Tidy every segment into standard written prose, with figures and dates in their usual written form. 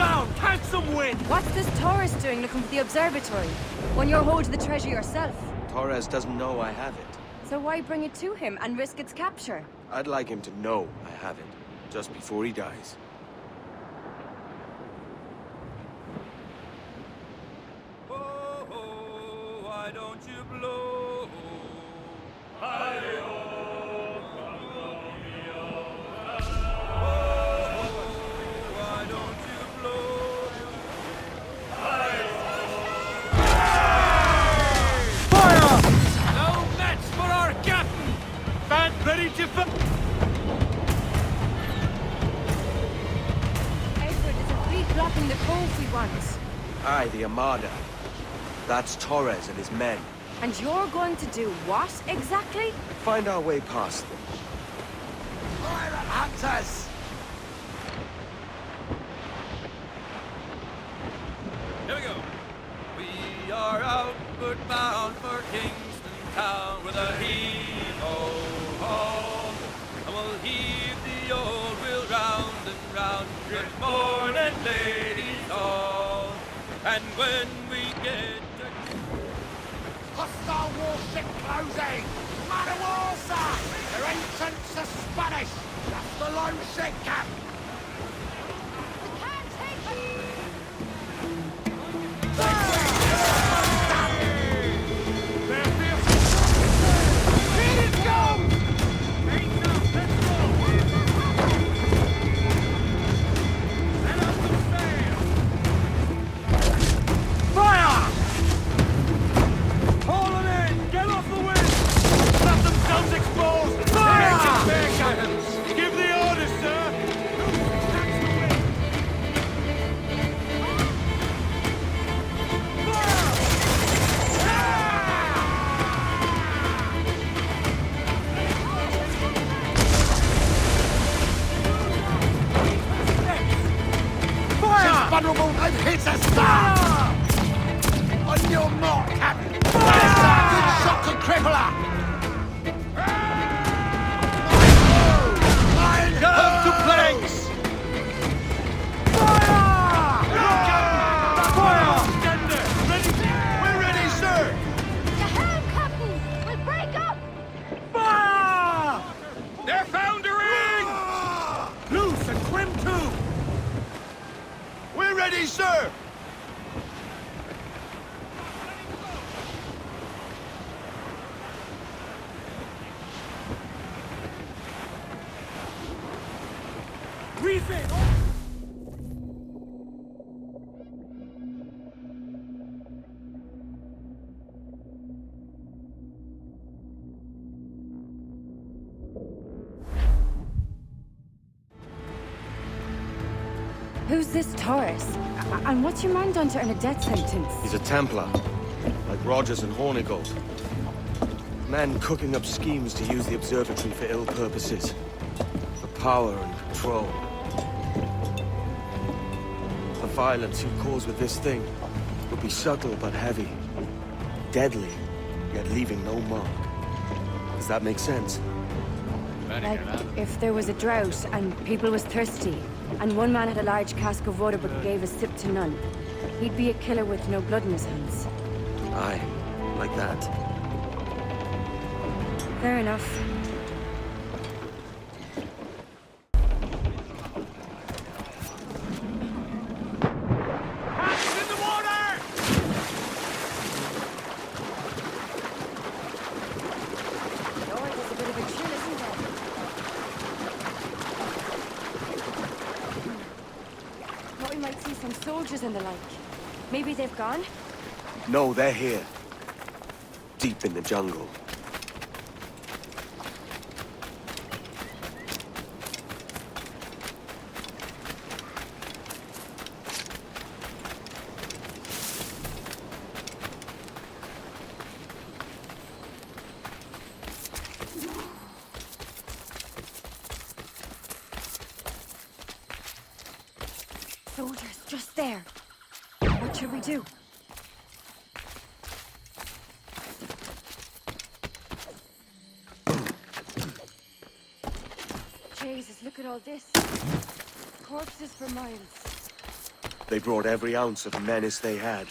down! Catch some wind! What's this tourist doing looking for the observatory? When you're holding the treasure yourself? Torres doesn't know I have it. So why bring it to him and risk its capture? I'd like him to know I have it, just before he dies. Oh, oh, why don't you blow? Ready to Edward, there's a fleet blocking the cove we want. Aye, the Armada. That's Torres and his men. And you're going to do what, exactly? Find our way past them. Pirate hunters! Here we go. We are outward bound for Kingston Town with a heave-ho-ho. And we'll heave the old wheel round and round. Good morning, ladies all. And when we get to... Hostile warship closing! Man of war, sir! Their ancients are Spanish! That's the low ship cap! We can't take it! Here it goes! Fire! Haul them in! Get off the wind! Let themselves exposed! Fire! Give the orders, sir! She's vulnerable, they've hit us, sir! On your mark, Captain! That's a good shot to cripple her! Mine! Come to planks! Fire! Fire! Tender! Ready? We're ready, sir! To hell, Captain! We'll break up! Fire! They're foundering! Loose and trim too! We're ready, sir! Refit! Who's this Taurus? And what's your man done to earn a death sentence? He's a Templar, like Rogers and Hornigold. Men cooking up schemes to use the observatory for ill purposes. For power and control. The violence he'd cause with this thing would be subtle but heavy. Deadly, yet leaving no mark. Does that make sense? Like, if there was a drought and people was thirsty, and one man had a large cask of water but gave a sip to none, he'd be a killer with no blood in his hands. Aye, like that. Fair enough. Hands in the water! Lord, there's a bit of a chill, isn't there? Thought we might see some soldiers and the like. Maybe they've gone? No, they're here. Deep in the jungle. Soldiers, just there. What should we do? Jesus, look at all this. Corpses for miles. They brought every ounce of menace they had.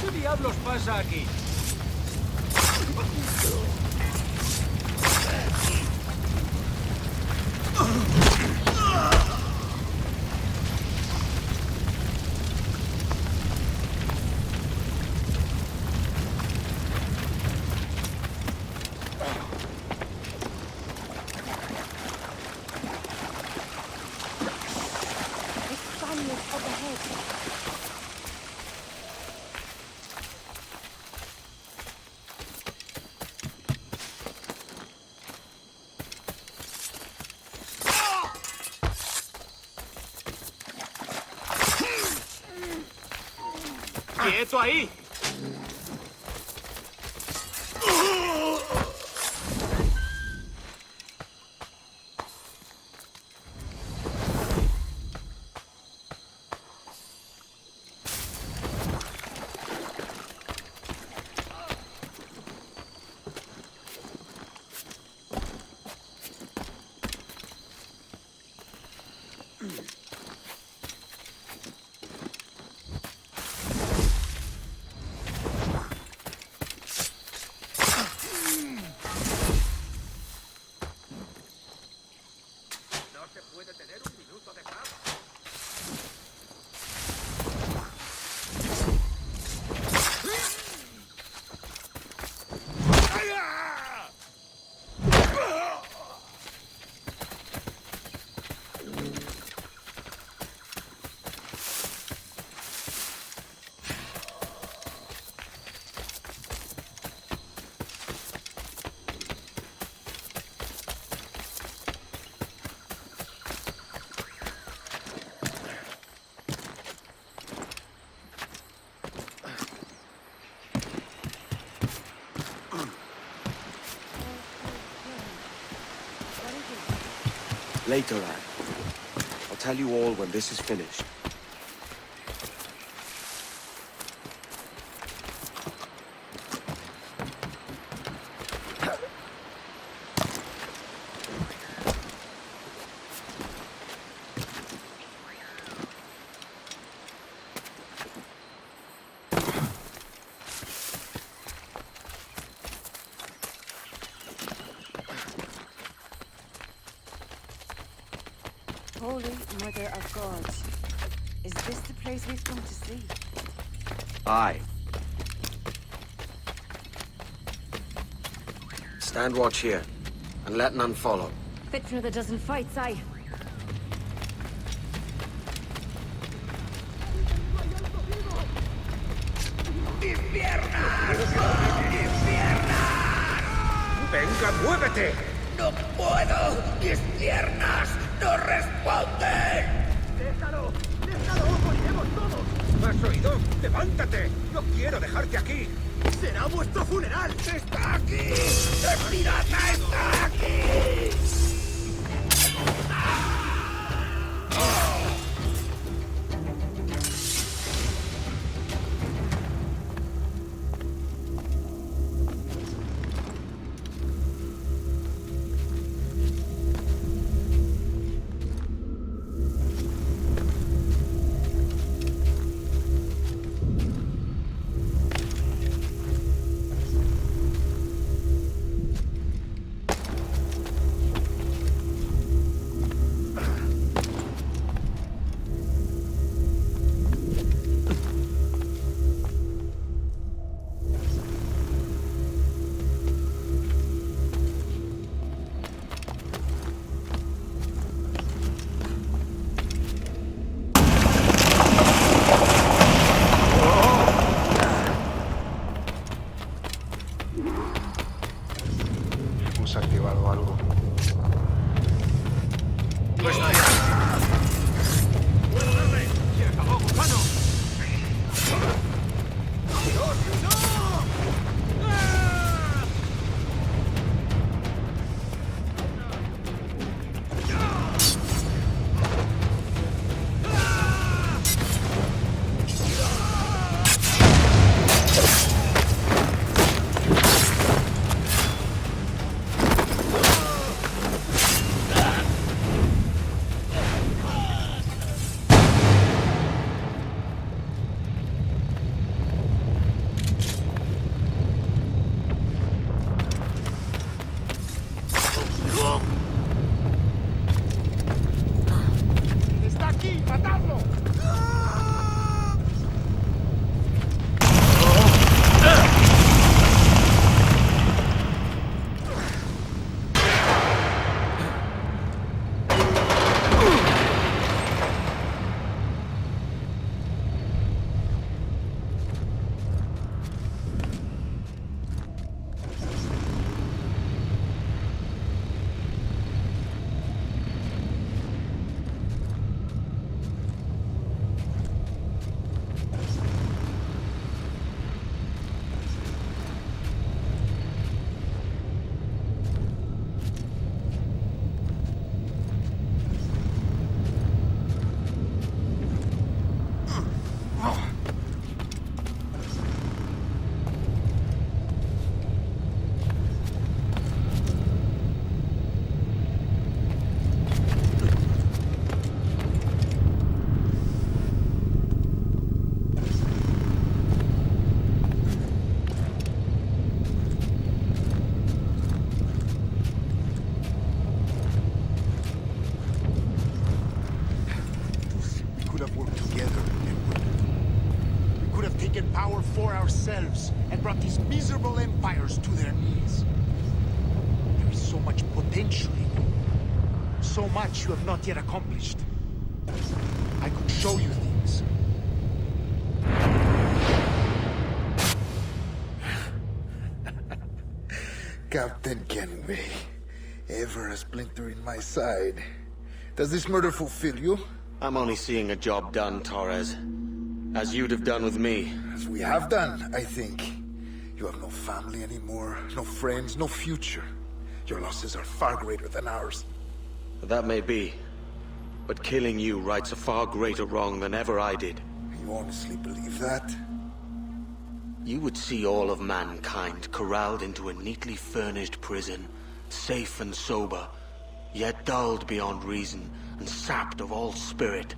¿Qué diablos pasa aquí? ¡Quieto ahí! Later, Anne. I'll tell you all when this is finished. Holy Mother of God. Is this the place we've come to see? Aye. Stand watch here, and let none follow. Fit for another dozen fights, aye. ¡Venga, muévete! ¡No puedo! ¡Mis piernas no responden! ¡Déjalo! ¡Déjalo! ¡Moriremos todos! ¿Has oído? ¡Levántate! ¡No quiero dejarte aquí! ¡Será vuestro funeral! ¡Está aquí! ¡El pirata está aquí! taken power for ourselves and brought these miserable empires to their knees. There is so much potential in you. So much you have not yet accomplished. I could show you things. Captain Kenway, ever a splinter in my side. Does this murder fulfill you? I'm only seeing a job done, Torres. As you'd have done with me. As we have done, I think. You have no family anymore, no friends, no future. Your losses are far greater than ours. That may be. But killing you rights a far greater wrong than ever I did. You honestly believe that? You would see all of mankind corralled into a neatly furnished prison, safe and sober, yet dulled beyond reason and sapped of all spirit.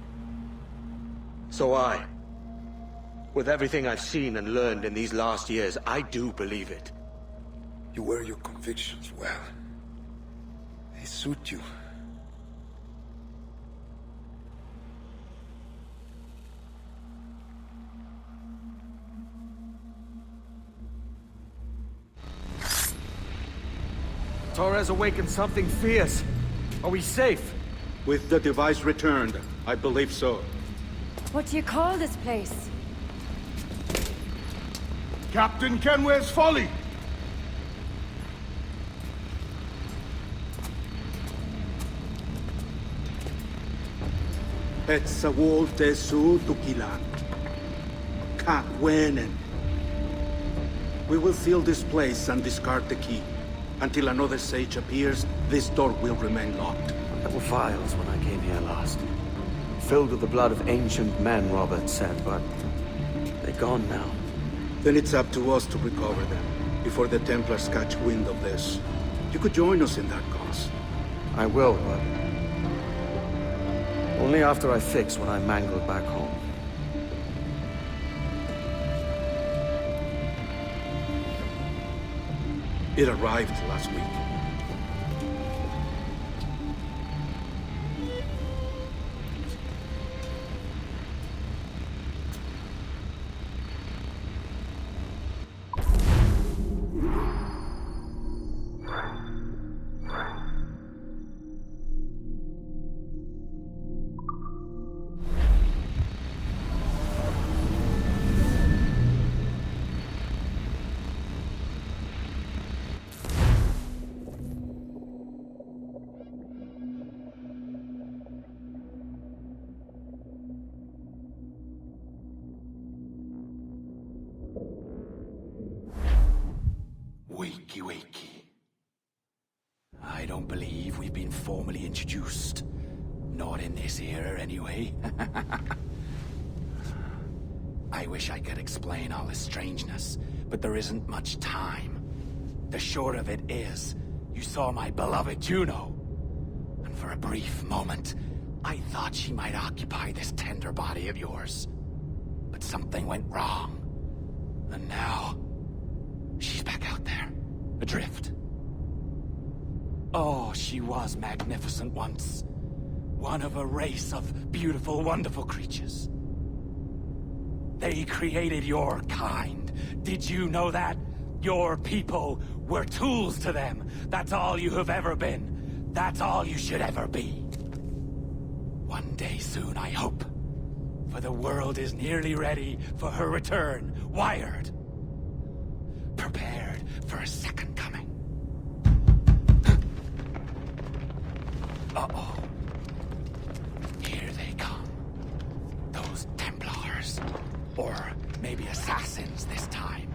So with everything I've seen and learned in these last years, I do believe it. You wear your convictions well. They suit you. Torres awakened something fierce. Are we safe? With the device returned, I believe so. What do you call this place? Captain Kenway's folly! Etsawolte su tukilan. Kakwenen. We will seal this place and discard the key. Until another sage appears, this door will remain locked. There were vials when I came here last. Filled with the blood of ancient men, Robert said, but they're gone now. Then it's up to us to recover them, before the Templars catch wind of this. You could join us in that cause. I will, but only after I fix what I mangled back home. It arrived last week. Wakey, wakey. I don't believe we've been formally introduced. Not in this era, anyway. I wish I could explain all this strangeness, but there isn't much time. The short of it is, you saw my beloved Juno. And for a brief moment, I thought she might occupy this tender body of yours. But something went wrong. And now, she's back out there, adrift. Oh, she was magnificent once. One of a race of beautiful, wonderful creatures. They created your kind. Did you know that? Your people were tools to them. That's all you have ever been. That's all you should ever be. One day soon, I hope. For the world is nearly ready for her return. Wired. Prepared for a second coming. Uh-oh. Here they come. Those Templars. Or maybe assassins this time.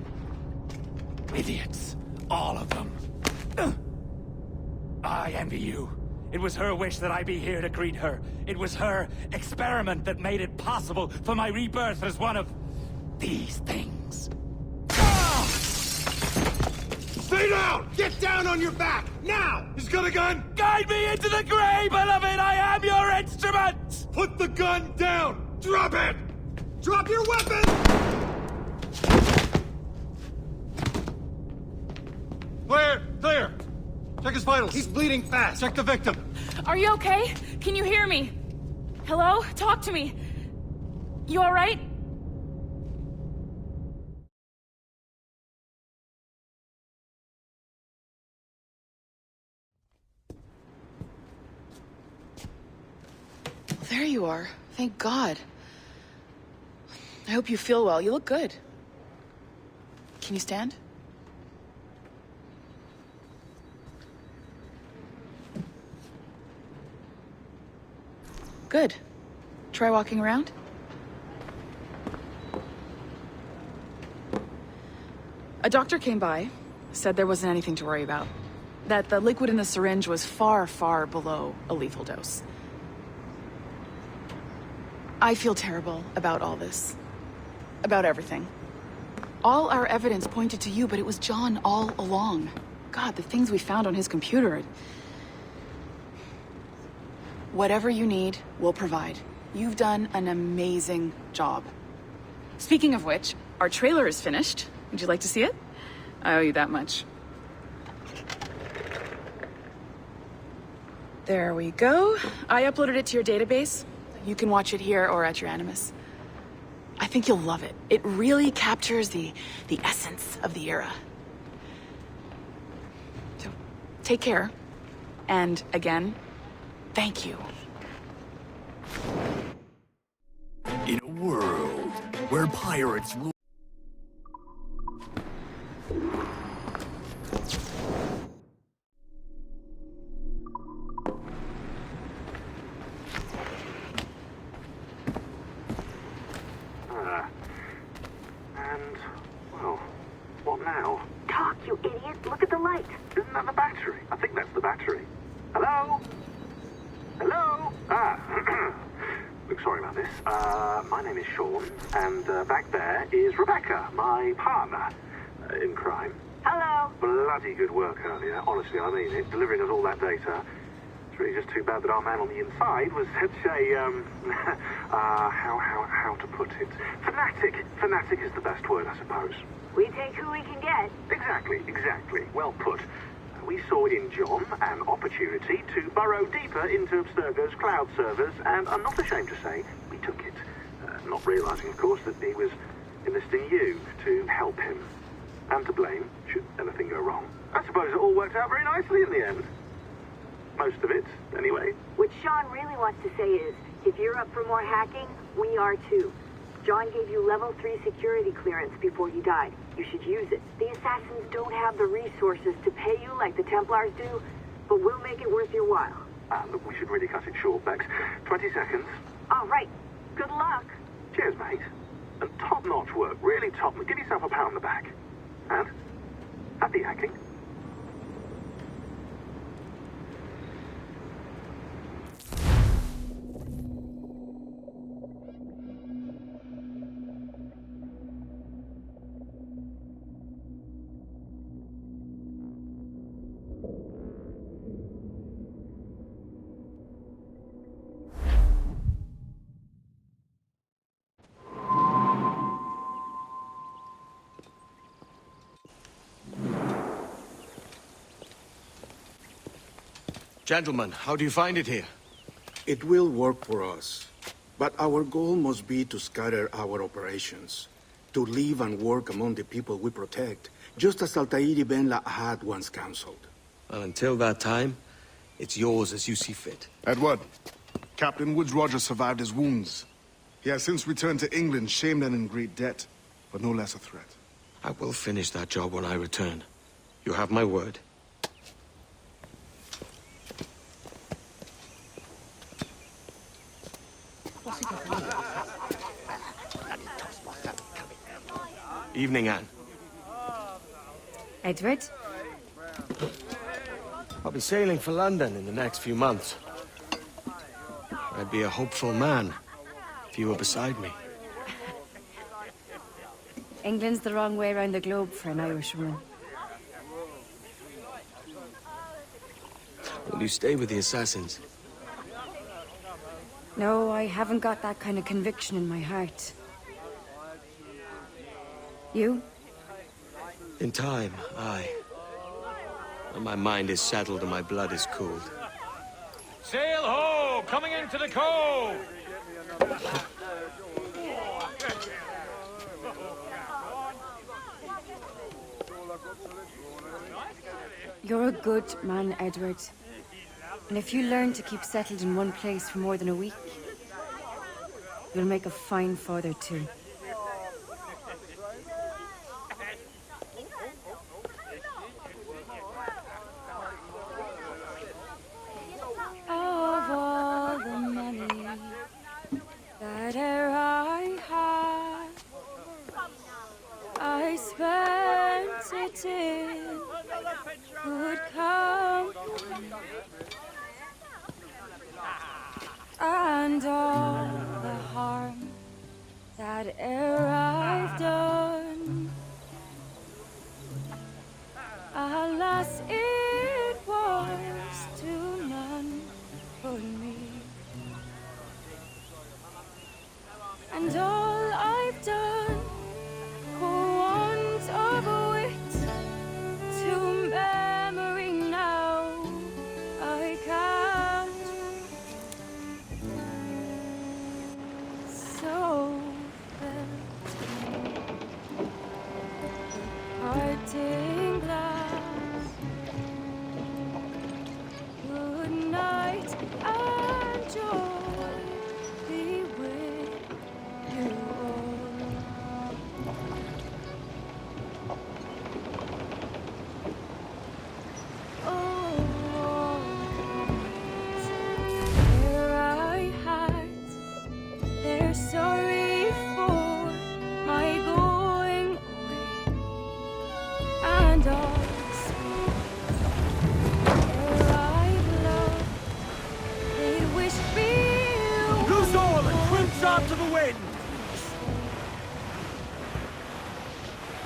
Idiots. All of them. I envy you. It was her wish that I be here to greet her. It was her experiment that made it possible for my rebirth as one of these things. Stay down! Get down on your back! Now! He's got a gun! Guide me into the grave, beloved! I am your instrument! Put the gun down! Drop it! Drop your weapon! Clear! Clear! Check his vitals. He's bleeding fast. Check the victim. Are you okay? Can you hear me? Hello? Talk to me. You all right? There you are. Thank God. I hope you feel well. You look good. Can you stand? Good. Try walking around. A doctor came by, said there wasn't anything to worry about. That the liquid in the syringe was far, far below a lethal dose. I feel terrible about all this. About everything. All our evidence pointed to you, but it was John all along. God, the things we found on his computer. Whatever you need, we'll provide. You've done an amazing job. Speaking of which, our trailer is finished. Would you like to see it? I owe you that much. There we go. I uploaded it to your database. You can watch it here or at your Animus. I think you'll love it. It really captures the essence of the era. So, take care. And again, thank you. In a world where pirates rule. Well, what now? Talk, you idiot! Look at the light! Isn't that the battery? I think that's the battery. Hello? Hello? Look, sorry about this. My name is Sean, and back there is Rebecca, my partner in crime. Hello. Bloody good work earlier. Honestly, I mean it. Delivering us all that data. It's really just too bad that our man on the inside was such a, how to put it? Fanatic. Fanatic is the best word, I suppose. We take who we can get. Exactly. Well put. We saw in John an opportunity to burrow deeper into Abstergo's cloud servers, and I'm not ashamed to say we took it. Not realizing, of course, that he was enlisting you to help him. And to blame, should anything go wrong. I suppose it all worked out very nicely in the end. Most of it, anyway. What Sean really wants to say is, if you're up for more hacking, we are too. John gave you level 3 security clearance before you died. You should use it. The assassins don't have the resources to pay you like the Templars do, but we'll make it worth your while. Look, we should really cut it short, Bex. 20 seconds. All right. Good luck. Cheers, mate. And top-notch work. Really top. Give yourself a pat on the back. And happy hacking. Gentlemen, how do you find it here? It will work for us. But our goal must be to scatter our operations. To live and work among the people we protect, just as Altair ibn La'ahad once counseled. Well, until that time, it's yours as you see fit. Edward, Captain Woods Rogers survived his wounds. He has since returned to England, shamed and in great debt, but no less a threat. I will finish that job when I return. You have my word. Evening, Anne. Edward? I'll be sailing for London in the next few months. I'd be a hopeful man if you were beside me. England's the wrong way around the globe for an Irishwoman. Will you stay with the assassins? No, I haven't got that kind of conviction in my heart. You? In time, aye. When my mind is settled and my blood is cooled. Sail ho! Coming into the cove! You're a good man, Edward. And if you learn to keep settled in one place for more than a week, You'll make a fine father, too. Of all the money that e'er I had, I spent it in good company, and all the harm that e'er I've done, alas, it was to none but me. And all I've done, for want of wit, to memory now I can't. So felt the parting glass. Good night and joy be with you all. Oh, where I had their sorry for my going away, and all the sweet where I've loved, they'd wish me Loose all and crimps out to the wind!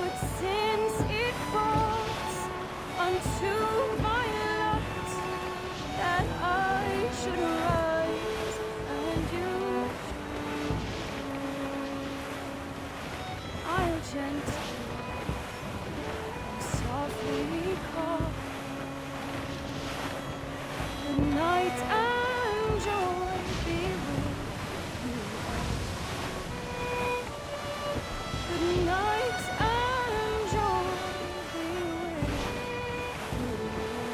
but since it falls unto my lot that I should rise and you, I'll gently and softly call. Good night and joy be with you all. Good night and joy be with you all.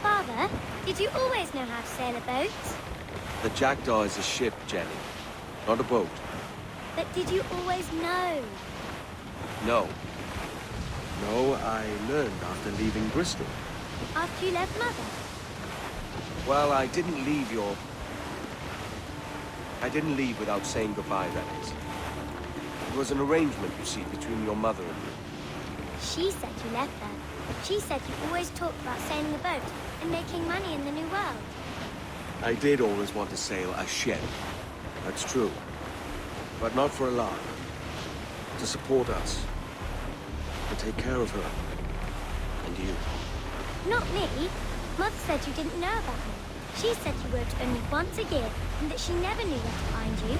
Father, did you always know how to sail a boat? The Jackdaw is a ship, Jenny, not a boat. But did you always know? No. No, I learned after leaving Bristol. After you left Mother? Well, I didn't leave without saying goodbye, that is. It was an arrangement, you see, between your mother and me. She said you left her. She said you always talked about sailing a boat and making money in the New World. I did always want to sail a ship. That's true. But not for a lark. To support us. To take care of her. And you. Not me. Mother said you didn't know about me. She said you worked only once a year and that she never knew where to find you.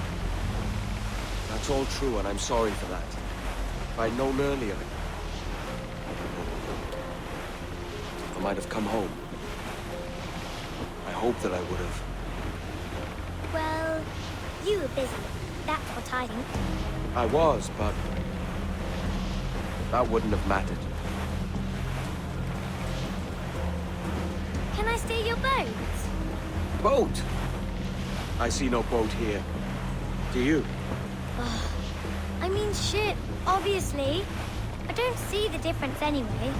That's all true, and I'm sorry for that. If I'd known earlier, I might have come home. I hope that I would have. Well, you were busy. That's what I think. I was, but that wouldn't have mattered. Can I steal your boat? Boat? I see no boat here. Do you? I mean ship, obviously. I don't see the difference anyway.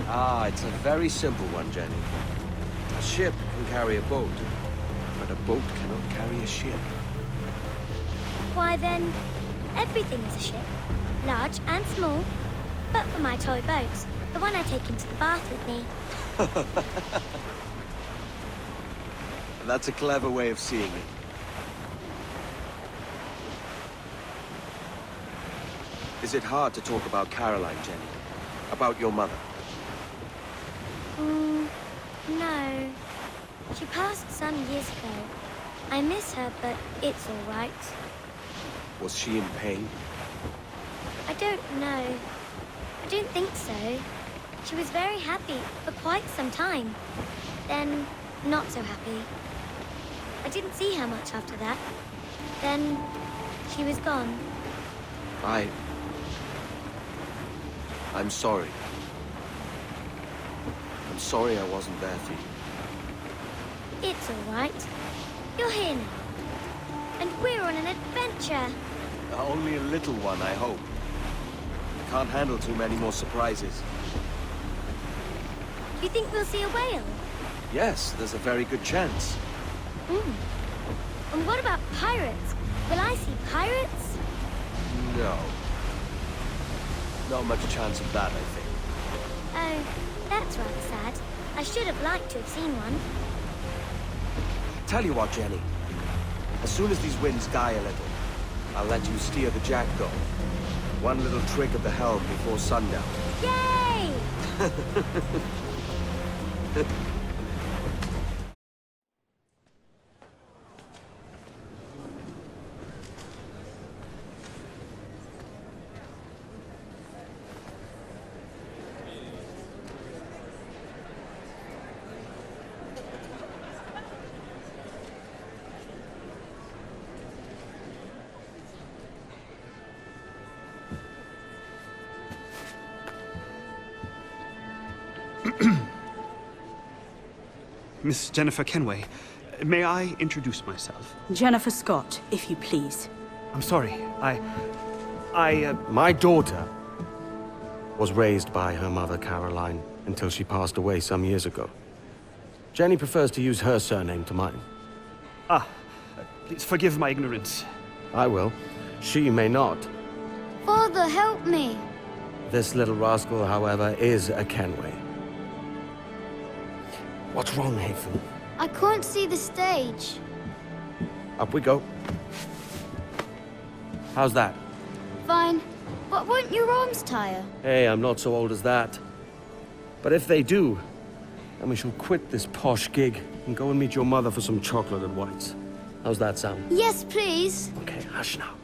Ah, it's a very simple one, Jenny. A ship can carry a boat, but a boat cannot carry a ship. Why then, everything is a ship. Large and small. But for my toy boat, the one I take into the bath with me. That's a clever way of seeing it. Is it hard to talk about Caroline, Jenny? About your mother? No. She passed some years ago. I miss her, but it's all right. Was she in pain? I don't know. I don't think so. She was very happy for quite some time. Then, not so happy. I didn't see her much after that. Then, she was gone. I'm sorry. I'm sorry I wasn't there for you. It's all right. You're here now. And we're on an adventure. Only a little one, I hope. Can't handle too many more surprises. You think we'll see a whale? Yes, there's a very good chance. And what about pirates? Will I see pirates? No. Not much chance of that, I think. Oh, that's rather sad. I should have liked to have seen one. Tell you what, Jenny. As soon as these winds die a little, I'll let you steer the Jackdaw. One little trick of the helm before sundown. Yay! Miss Jennifer Kenway, may I introduce myself? Jennifer Scott, if you please. I'm sorry, My daughter was raised by her mother, Caroline, until she passed away some years ago. Jenny prefers to use her surname to mine. Please forgive my ignorance. I will. She may not. Father, help me. This little rascal, however, is a Kenway. What's wrong, Haytham? I can't see the stage. Up we go. How's that? Fine. But won't your arms tire? Hey, I'm not so old as that. But if they do, then we shall quit this posh gig and go and meet your mother for some chocolate and whites. How's that sound? Yes, please. Okay, hush now.